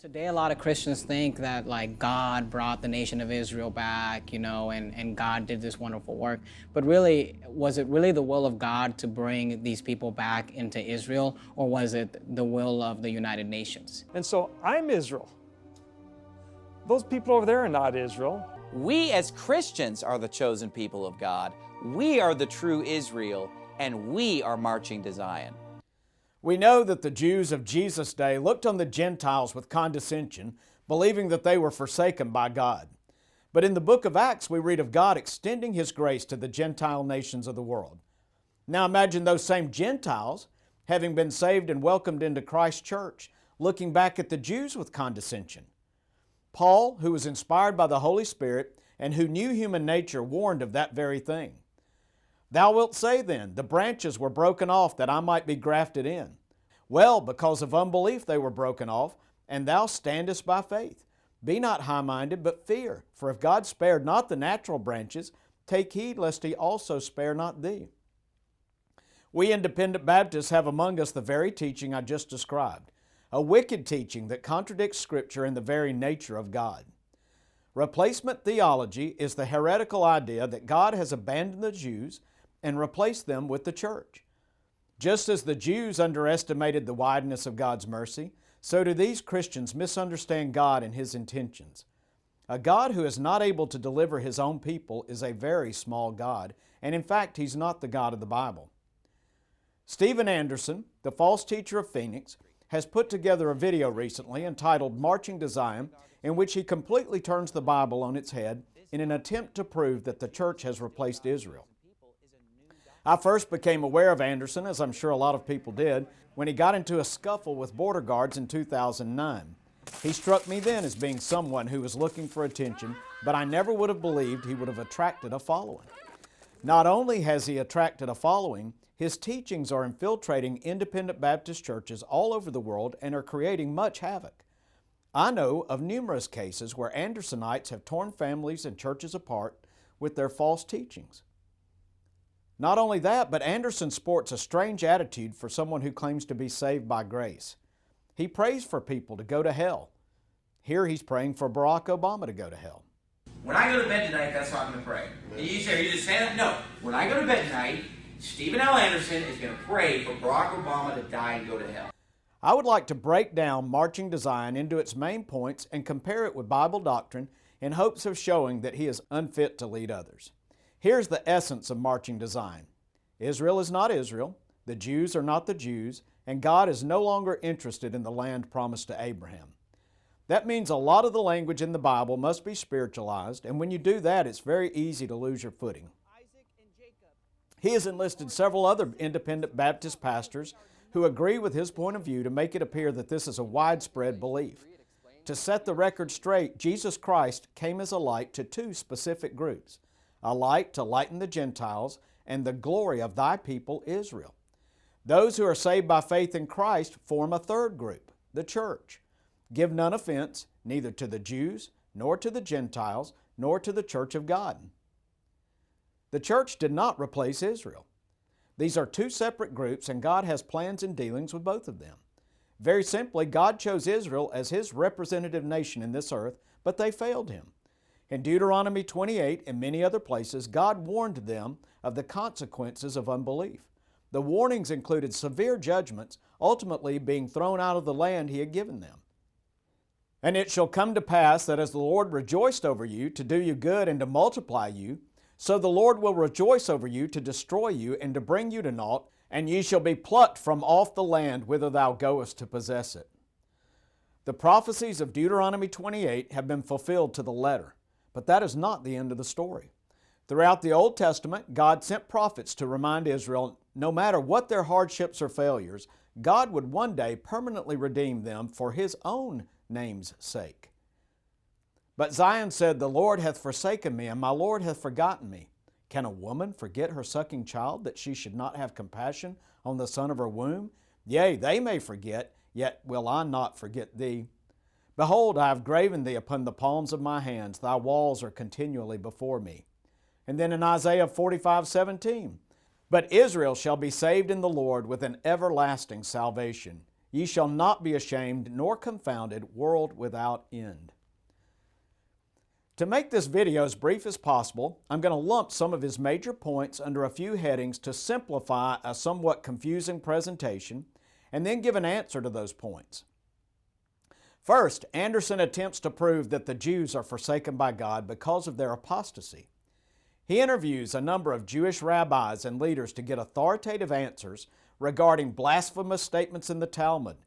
Today, a lot of Christians think that like God brought the nation of Israel back, and God did this wonderful work. But really, was it really the will of God to bring these people back into Israel, or was it the will of the United Nations? And so I'm Israel. Those people over there are not Israel. We as Christians are the chosen people of God. We are the true Israel, and we are marching to Zion. We know that the Jews of Jesus' day looked on the Gentiles with condescension, believing that they were forsaken by God. But in the book of Acts, we read of God extending His grace to the Gentile nations of the world. Now imagine those same Gentiles, having been saved and welcomed into Christ's church, looking back at the Jews with condescension. Paul, who was inspired by the Holy Spirit and who knew human nature, warned of that very thing. Thou wilt say then, the branches were broken off that I might be grafted in. Well, because of unbelief they were broken off, and thou standest by faith. Be not high-minded, but fear. For if God spared not the natural branches, take heed lest He also spare not thee. We independent Baptists have among us the very teaching I just described, a wicked teaching that contradicts Scripture and the very nature of God. Replacement theology is the heretical idea that God has abandoned the Jews and replace them with the church. Just as the Jews underestimated the wideness of God's mercy, so do these Christians misunderstand God and His intentions. A God who is not able to deliver His own people is a very small God, and in fact, He's not the God of the Bible. Stephen Anderson, the false teacher of Phoenix, has put together a video recently entitled Marching to Zion, in which he completely turns the Bible on its head in an attempt to prove that the church has replaced Israel. I first became aware of Anderson, as I'm sure a lot of people did, when he got into a scuffle with border guards in 2009. He struck me then as being someone who was looking for attention, but I never would have believed he would have attracted a following. Not only has he attracted a following, his teachings are infiltrating independent Baptist churches all over the world and are creating much havoc. I know of numerous cases where Andersonites have torn families and churches apart with their false teachings. Not only that, but Anderson sports a strange attitude for someone who claims to be saved by grace. He prays for people to go to hell. Here he's praying for Barack Obama to go to hell. When I go to bed tonight, that's how I'm going to pray. And you say, are you just saying that? No. When I go to bed tonight, Stephen L. Anderson is going to pray for Barack Obama to die and go to hell. I would like to break down Marching to Zion into its main points and compare it with Bible doctrine in hopes of showing that he is unfit to lead others. Here's the essence of Marching to Zion. Israel is not Israel, the Jews are not the Jews, and God is no longer interested in the land promised to Abraham. That means a lot of the language in the Bible must be spiritualized, and when you do that, it's very easy to lose your footing. He has enlisted several other independent Baptist pastors who agree with his point of view to make it appear that this is a widespread belief. To set the record straight, Jesus Christ came as a light to two specific groups, a light to lighten the Gentiles and the glory of thy people Israel. Those who are saved by faith in Christ form a third group, the church. Give none offense, neither to the Jews, nor to the Gentiles, nor to the church of God. The church did not replace Israel. These are two separate groups, and God has plans and dealings with both of them. Very simply, God chose Israel as His representative nation in this earth, but they failed Him. In Deuteronomy 28 and many other places, God warned them of the consequences of unbelief. The warnings included severe judgments, ultimately being thrown out of the land He had given them. And it shall come to pass that as the Lord rejoiced over you to do you good and to multiply you, so the Lord will rejoice over you to destroy you and to bring you to naught, and ye shall be plucked from off the land whither thou goest to possess it. The prophecies of Deuteronomy 28 have been fulfilled to the letter, but that is not the end of the story. Throughout the Old Testament, God sent prophets to remind Israel, no matter what their hardships or failures, God would one day permanently redeem them for His own name's sake. But Zion said, the Lord hath forsaken me, and my Lord hath forgotten me. Can a woman forget her sucking child, that she should not have compassion on the son of her womb? Yea, they may forget, yet will I not forget thee. Behold, I have graven thee upon the palms of my hands. Thy walls are continually before me. And then in Isaiah 45:17, but Israel shall be saved in the Lord with an everlasting salvation. Ye shall not be ashamed nor confounded, world without end. To make this video as brief as possible, I'm going to lump some of his major points under a few headings to simplify a somewhat confusing presentation, and then give an answer to those points. First, Anderson attempts to prove that the Jews are forsaken by God because of their apostasy. He interviews a number of Jewish rabbis and leaders to get authoritative answers regarding blasphemous statements in the Talmud,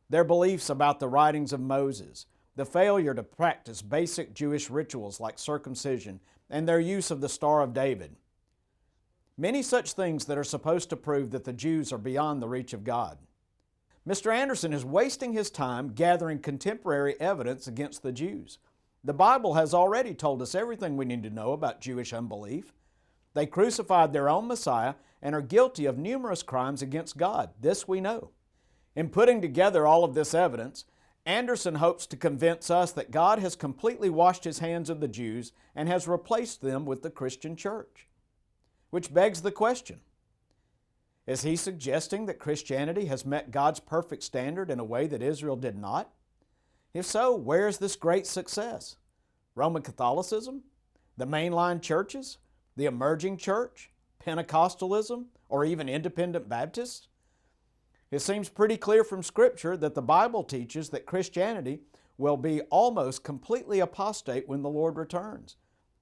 their beliefs about the writings of Moses, the failure to practice basic Jewish rituals like circumcision, and their use of the Star of David. Many such things that are supposed to prove that the Jews are beyond the reach of God. Mr. Anderson is wasting his time gathering contemporary evidence against the Jews. The Bible has already told us everything we need to know about Jewish unbelief. They crucified their own Messiah and are guilty of numerous crimes against God. This we know. In putting together all of this evidence, Anderson hopes to convince us that God has completely washed his hands of the Jews and has replaced them with the Christian church. Which begs the question, is he suggesting that Christianity has met God's perfect standard in a way that Israel did not? If so, where is this great success? Roman Catholicism? The mainline churches? The emerging church? Pentecostalism? Or even independent Baptists? It seems pretty clear from Scripture that the Bible teaches that Christianity will be almost completely apostate when the Lord returns.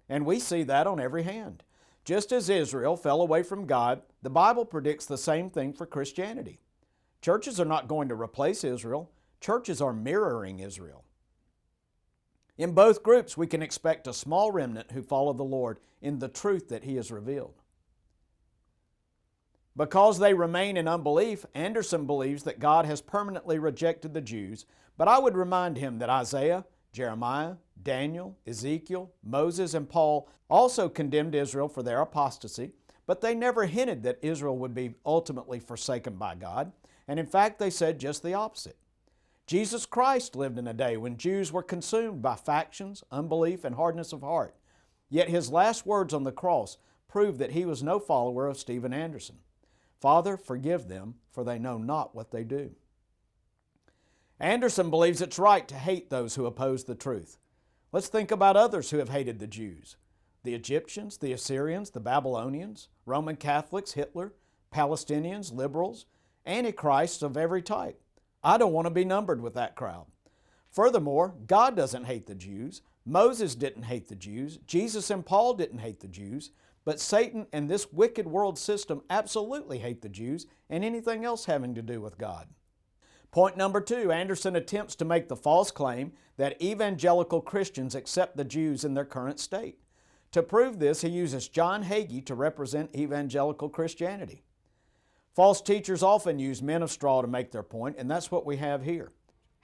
And we see that on every hand. Just as Israel fell away from God, the Bible predicts the same thing for Christianity. Churches are not going to replace Israel. Churches are mirroring Israel. In both groups, we can expect a small remnant who follow the Lord in the truth that He has revealed. Because they remain in unbelief, Anderson believes that God has permanently rejected the Jews, but I would remind him that Isaiah, Jeremiah, Daniel, Ezekiel, Moses, and Paul also condemned Israel for their apostasy, but they never hinted that Israel would be ultimately forsaken by God, and in fact they said just the opposite. Jesus Christ lived in a day when Jews were consumed by factions, unbelief, and hardness of heart, yet His last words on the cross prove that He was no follower of Stephen Anderson. Father, forgive them, for they know not what they do. Anderson believes it's right to hate those who oppose the truth. Let's think about others who have hated the Jews. The Egyptians, the Assyrians, the Babylonians, Roman Catholics, Hitler, Palestinians, liberals, antichrists of every type. I don't want to be numbered with that crowd. Furthermore, God doesn't hate the Jews. Moses didn't hate the Jews. Jesus and Paul didn't hate the Jews. But Satan and this wicked world system absolutely hate the Jews and anything else having to do with God. Point number 2, Anderson attempts to make the false claim that evangelical Christians accept the Jews in their current state. To prove this, he uses John Hagee to represent evangelical Christianity. False teachers often use men of straw to make their point, and that's what we have here.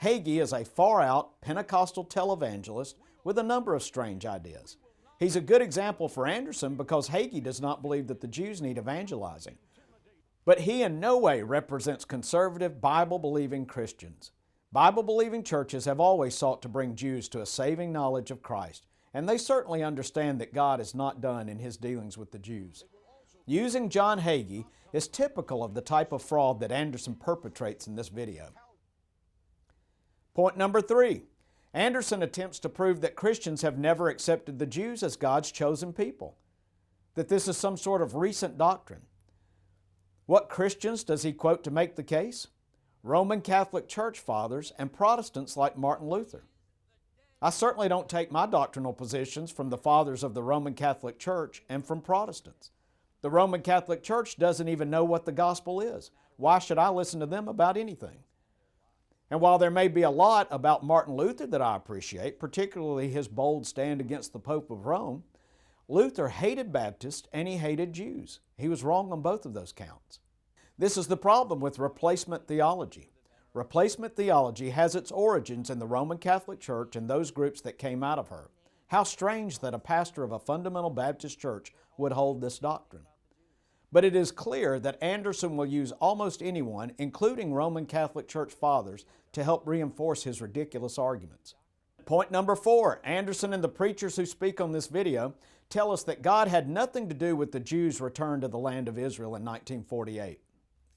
Hagee is a far-out Pentecostal televangelist with a number of strange ideas. He's a good example for Anderson because Hagee does not believe that the Jews need evangelizing. But he in no way represents conservative, Bible-believing Christians. Bible-believing churches have always sought to bring Jews to a saving knowledge of Christ, and they certainly understand that God is not done in His dealings with the Jews. Using John Hagee is typical of the type of fraud that Anderson perpetrates in this video. Point number 3. Anderson attempts to prove that Christians have never accepted the Jews as God's chosen people, that this is some sort of recent doctrine. What Christians does he quote to make the case? Roman Catholic Church fathers and Protestants like Martin Luther. I certainly don't take my doctrinal positions from the fathers of the Roman Catholic Church and from Protestants. The Roman Catholic Church doesn't even know what the gospel is. Why should I listen to them about anything? And while there may be a lot about Martin Luther that I appreciate, particularly his bold stand against the Pope of Rome, Luther hated Baptists and he hated Jews. He was wrong on both of those counts. This is the problem with replacement theology. Replacement theology has its origins in the Roman Catholic Church and those groups that came out of her. How strange that a pastor of a fundamental Baptist church would hold this doctrine. But it is clear that Anderson will use almost anyone, including Roman Catholic Church fathers, to help reinforce his ridiculous arguments. Point number 4, Anderson and the preachers who speak on this video tell us that God had nothing to do with the Jews' return to the land of Israel in 1948.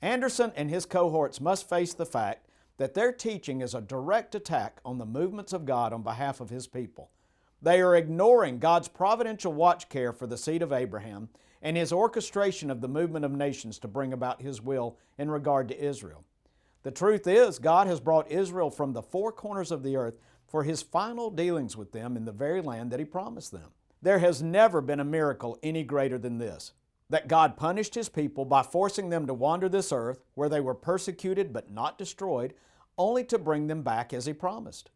Anderson and his cohorts must face the fact that their teaching is a direct attack on the movements of God on behalf of His people. They are ignoring God's providential watch care for the seed of Abraham and His orchestration of the movement of nations to bring about His will in regard to Israel. The truth is, God has brought Israel from the four corners of the earth for His final dealings with them in the very land that He promised them. There has never been a miracle any greater than this, that God punished His people by forcing them to wander this earth where they were persecuted but not destroyed, only to bring them back as He promised.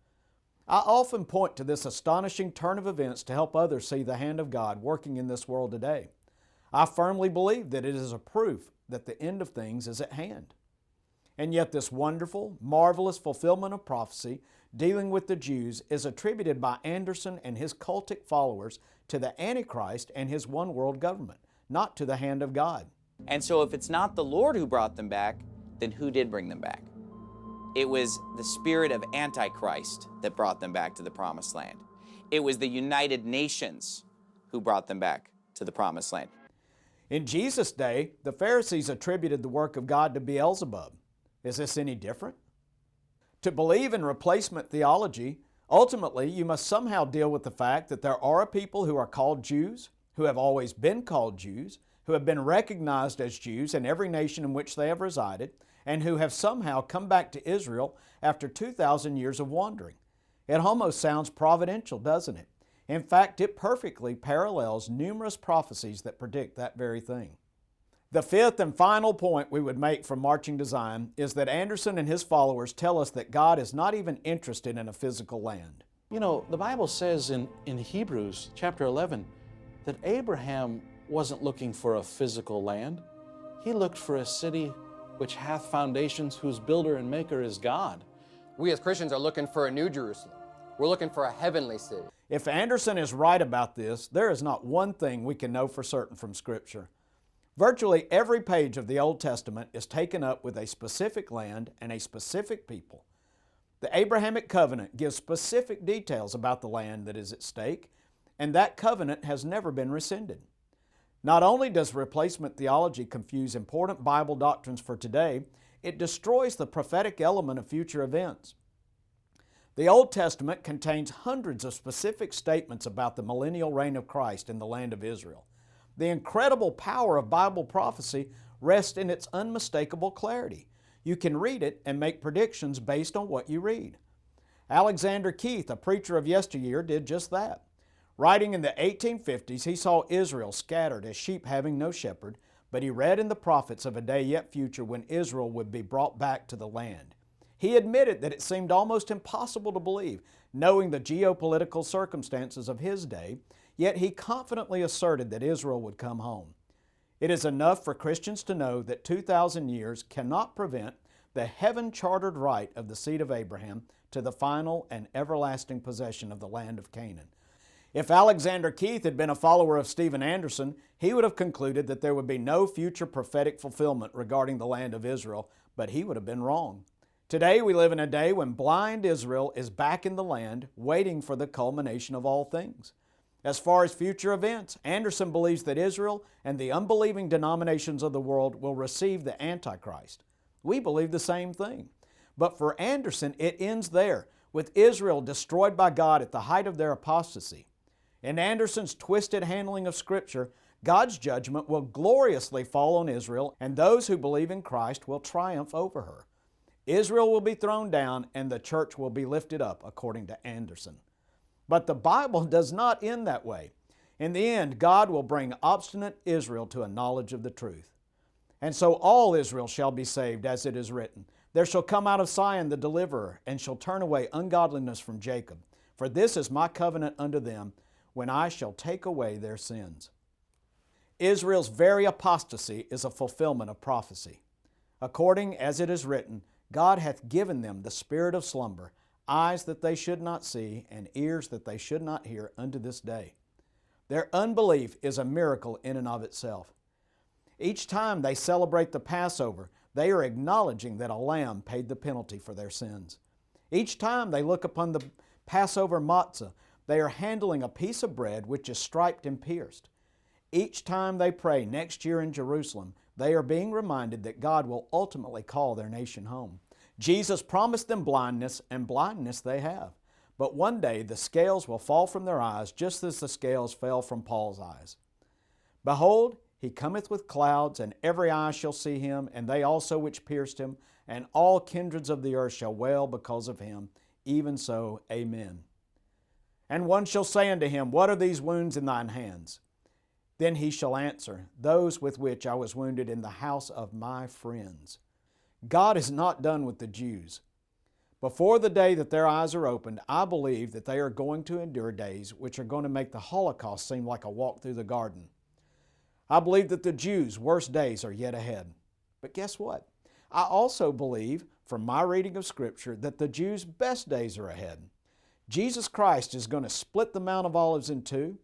I often point to this astonishing turn of events to help others see the hand of God working in this world today. I firmly believe that it is a proof that the end of things is at hand. And yet this wonderful, marvelous fulfillment of prophecy dealing with the Jews is attributed by Anderson and his cultic followers to the Antichrist and his one world government, not to the hand of God. And so if it's not the Lord who brought them back, then who did bring them back? It was the spirit of Antichrist that brought them back to the Promised Land. It was the United Nations who brought them back to the Promised Land. In Jesus' day, the Pharisees attributed the work of God to Beelzebub. Is this any different? To believe in replacement theology, ultimately you must somehow deal with the fact that there are a people who are called Jews, who have always been called Jews, who have been recognized as Jews in every nation in which they have resided, and who have somehow come back to Israel after 2,000 years of wandering. It almost sounds providential, doesn't it? In fact, it perfectly parallels numerous prophecies that predict that very thing. The fifth and final point we would make from Marching to Zion is that Anderson and his followers tell us that God is not even interested in a physical land. You know, the Bible says in Hebrews chapter 11 that Abraham wasn't looking for a physical land. He looked for a city which hath foundations, whose builder and maker is God. We as Christians are looking for a new Jerusalem. We're looking for a heavenly city. If Anderson is right about this, there is not one thing we can know for certain from Scripture. Virtually every page of the Old Testament is taken up with a specific land and a specific people. The Abrahamic covenant gives specific details about the land that is at stake, and that covenant has never been rescinded. Not only does replacement theology confuse important Bible doctrines for today, it destroys the prophetic element of future events. The Old Testament contains hundreds of specific statements about the millennial reign of Christ in the land of Israel. The incredible power of Bible prophecy rests in its unmistakable clarity. You can read it and make predictions based on what you read. Alexander Keith, a preacher of yesteryear, did just that. Writing in the 1850s, he saw Israel scattered as sheep having no shepherd, but he read in the prophets of a day yet future when Israel would be brought back to the land. He admitted that it seemed almost impossible to believe, knowing the geopolitical circumstances of his day, yet he confidently asserted that Israel would come home. It is enough for Christians to know that 2,000 years cannot prevent the heaven-chartered right of the seed of Abraham to the final and everlasting possession of the land of Canaan. If Alexander Keith had been a follower of Stephen Anderson, he would have concluded that there would be no future prophetic fulfillment regarding the land of Israel, but he would have been wrong. Today we live in a day when blind Israel is back in the land, waiting for the culmination of all things. As far as future events, Anderson believes that Israel and the unbelieving denominations of the world will receive the Antichrist. We believe the same thing. But for Anderson, it ends there, with Israel destroyed by God at the height of their apostasy. In Anderson's twisted handling of Scripture, God's judgment will gloriously fall on Israel, and those who believe in Christ will triumph over her. Israel will be thrown down, and the church will be lifted up, according to Anderson. But the Bible does not end that way. In the end, God will bring obstinate Israel to a knowledge of the truth. And so all Israel shall be saved, as it is written, "There shall come out of Zion the deliverer, and shall turn away ungodliness from Jacob. For this is my covenant unto them, when I shall take away their sins." Israel's very apostasy is a fulfillment of prophecy. According as it is written, God hath given them the spirit of slumber, eyes that they should not see, and ears that they should not hear unto this day. Their unbelief is a miracle in and of itself. Each time they celebrate the Passover, they are acknowledging that a lamb paid the penalty for their sins. Each time they look upon the Passover matzah, they are handling a piece of bread which is striped and pierced. Each time they pray next year in Jerusalem, they are being reminded that God will ultimately call their nation home. Jesus promised them blindness, and blindness they have. But one day the scales will fall from their eyes, just as the scales fell from Paul's eyes. Behold, he cometh with clouds, and every eye shall see him, and they also which pierced him, and all kindreds of the earth shall wail because of him. Even so, amen. And one shall say unto him, What are these wounds in thine hands? Then he shall answer, Those with which I was wounded in the house of my friends. God is not done with the Jews. Before the day that their eyes are opened, I believe that they are going to endure days which are going to make the Holocaust seem like a walk through the garden. I believe that the Jews' worst days are yet ahead. But guess what? I also believe, from my reading of Scripture, that the Jews' best days are ahead. Jesus Christ is going to split the Mount of Olives in two.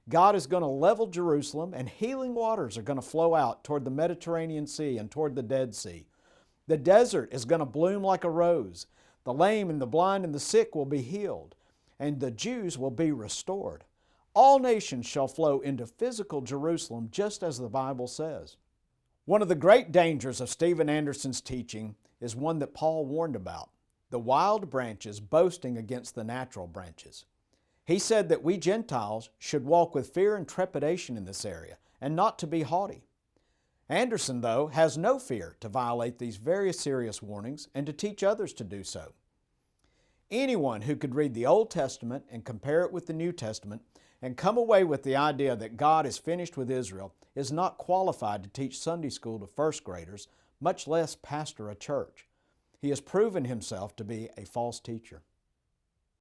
God is going to level Jerusalem, and healing waters are going to flow out toward the Mediterranean Sea and toward the Dead Sea. The desert is going to bloom like a rose. The lame and the blind and the sick will be healed, and the Jews will be restored. All nations shall flow into physical Jerusalem, just as the Bible says. One of the great dangers of Steven Anderson's teaching is one that Paul warned about: the wild branches boasting against the natural branches. He said that we Gentiles should walk with fear and trepidation in this area, and not to be haughty. Anderson, though, has no fear to violate these very serious warnings and to teach others to do so. Anyone who could read the Old Testament and compare it with the New Testament and come away with the idea that God is finished with Israel is not qualified to teach Sunday school to first graders, much less pastor a church. He has proven himself to be a false teacher.